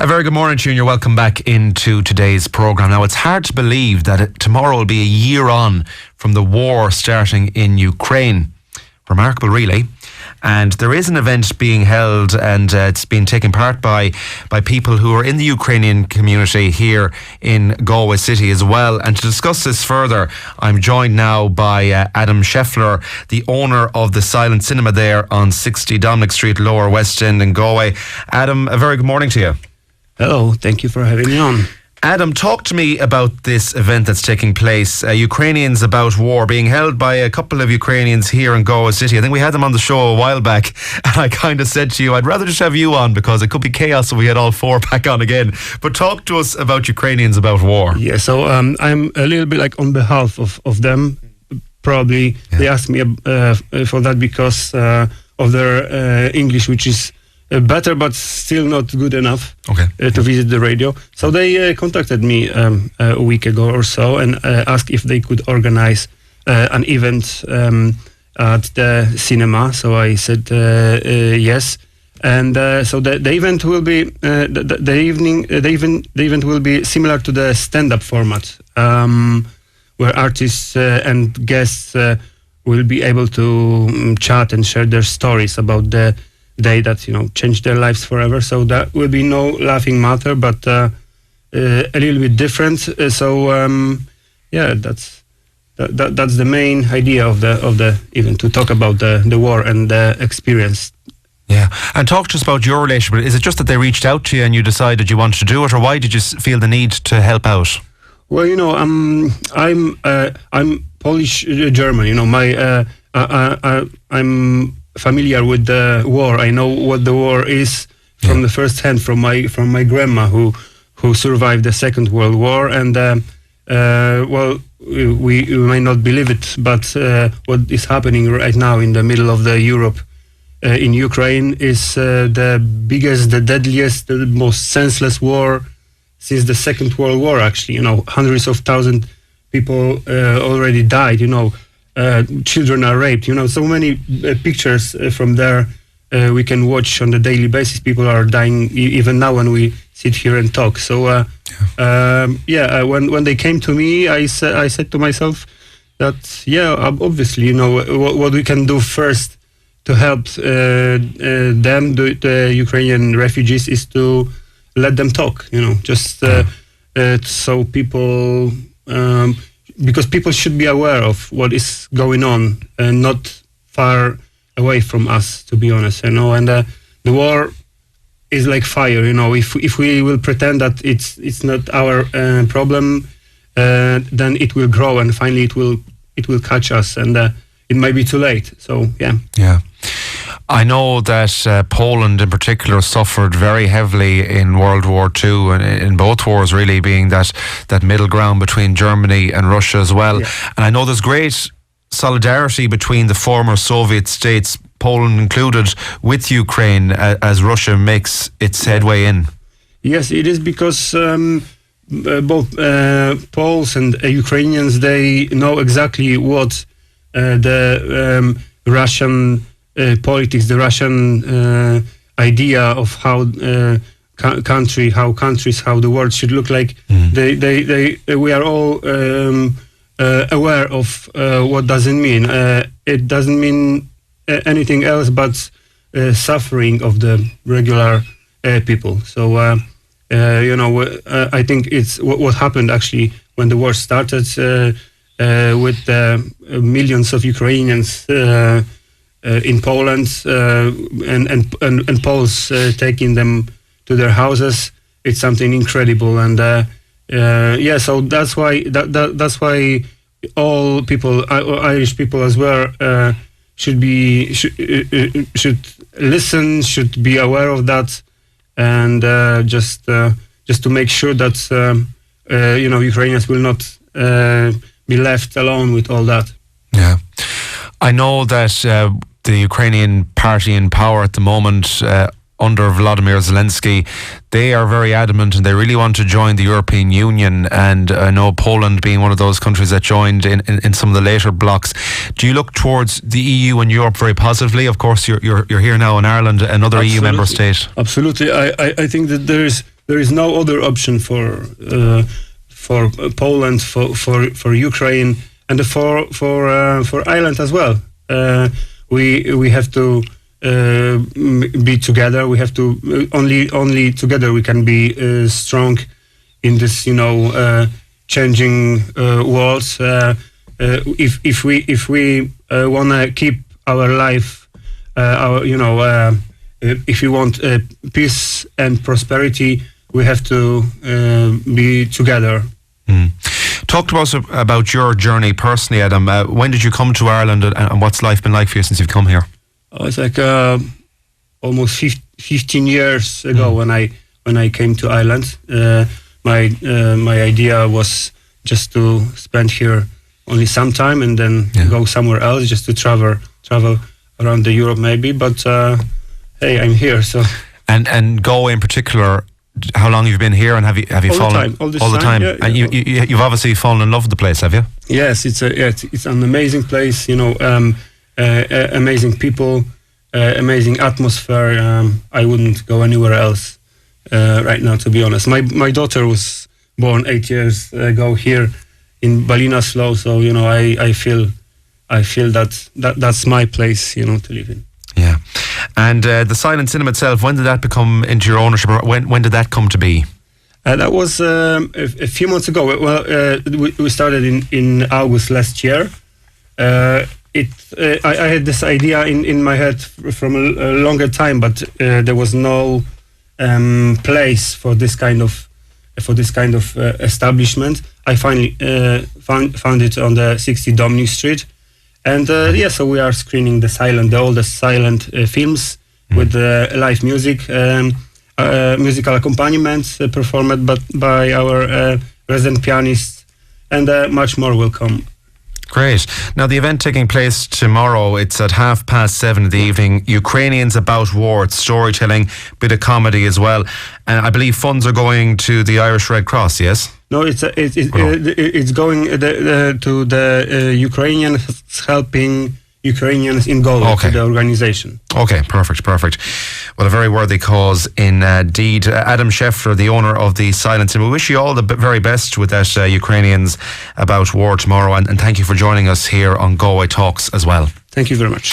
A very good morning to you, and you're welcome back into today's programme. Now, it's hard to believe that tomorrow will be a year on from the war starting in Ukraine. Remarkable, really. And there is an event being held, and it's been taken part by people who are in the Ukrainian community here in Galway City as well. And to discuss this further, I'm joined now by Adam Scheffler, the owner of the Silent Cinema there on 60 Dominick Street, Lower Westend in Galway. Adam, a very good morning to you. Hello, thank you for having me on. Adam, talk to me about this event that's taking place, Ukrainians About War, being held by a couple of Ukrainians here in Galway City. I think we had them on the show a while back, and I kind of said to you, I'd rather just have you on because it could be chaos if we had all four back on again. But talk to us about Ukrainians About War. Yeah, so I'm a little bit like on behalf of them. Probably they asked me for that because of their English, which is better but still not good enough to visit the radio. So they contacted me a week ago or so and asked if they could organize an event at the cinema. So I said yes, and so the event will be the event will be similar to the stand-up format, where artists and guests will be able to chat and share their stories about the day that changed their lives forever. So that will be no laughing matter, but a little bit different. That's the main idea of the event, to talk about the war and the experience. Yeah, and talk to us about your relationship. Is it just that they reached out to you and you decided you wanted to do it, or why did you feel the need to help out? Well, I'm Polish German. I'm familiar with the war. I know what the war is from the first hand, from my grandma who survived the Second World War. And we may not believe it, but what is happening right now in the middle of the Europe in Ukraine is the biggest, the deadliest, the most senseless war since the Second World War. Actually, hundreds of thousands people already died. Children are raped. So many pictures from there we can watch on a daily basis. People are dying even now when we sit here and talk. So when they came to me, I said to myself that obviously what we can do first to help them, the Ukrainian refugees, is to let them talk. So people. Because people should be aware of what is going on and not far away from us, to be honest, and the war is like fire. If we will pretend that it's not our problem, then it will grow and finally it will catch us, and it might be too late. So yeah. I know that Poland in particular suffered very heavily in World War II, and in both wars really, being that middle ground between Germany and Russia as well. Yeah. And I know there's great solidarity between the former Soviet states, Poland included, with Ukraine as Russia makes its headway in. Yes, it is because both Poles and Ukrainians, they know exactly what the Russian politics, the Russian idea of how the world should look like. We are all aware of what does it mean. It doesn't mean anything else but suffering of the regular people. So I think it's what happened actually when the war started with millions of Ukrainians in Poland and Poles taking them to their houses. It's something incredible, and so that's why all people, Irish people as well, should listen, should be aware of that, and just to make sure that Ukrainians will not be left alone with all that. Yeah, I know that the Ukrainian party in power at the moment, under Volodymyr Zelensky, they are very adamant and they really want to join the European Union. And I know Poland being one of those countries that joined in some of the later blocks. Do you look towards the EU and Europe very positively? Of course, you're here now in Ireland, another EU member state. Absolutely. I think that there is there is no other option for Poland, for Ukraine, and for Ireland as well. We have to be together. We have to only together we can be strong in this, changing world. If we wanna keep our life, if we want peace and prosperity, we have to be together. Talk to us about your journey personally, Adam. When did you come to Ireland, and what's life been like for you since you've come here? It's like almost 15 years ago when I came to Ireland. My idea was just to spend here only some time and then go somewhere else, just to travel around the Europe maybe. But hey, I'm here. So and Galway in particular. How long have you been here, and have you fallen all the time? Yeah, and you've obviously fallen in love with the place, have you? Yes, it's an amazing place. Amazing people, amazing atmosphere. I wouldn't go anywhere else right now, to be honest. My daughter was born 8 years ago here in Ballinasloe, so I feel that's my place, to live in. Yeah. And the silent cinema itself, when did that become into your ownership, or when did that come to be? That was a few months ago. Well, we started in August last year. I had this idea in my head from a longer time, but there was no place for this kind of establishment. I finally found it on the 60 Dominick Street. And so we are screening the oldest silent films with live music, musical accompaniment performed by our resident pianists, and much more will come. Great. Now, the event taking place tomorrow, it's at 7:30 in the evening. Ukrainians About War. It's storytelling, bit of comedy as well. And I believe funds are going to the Irish Red Cross, yes? No, it's going to the Ukrainians helping Ukrainians in Galway, to the organization. Okay, perfect. Well, a very worthy cause indeed. Adam Scheffler, the owner of the Silent Cinema, we wish you all the very best with that Ukrainians About War tomorrow, and thank you for joining us here on Galway Talks as well. Thank you very much.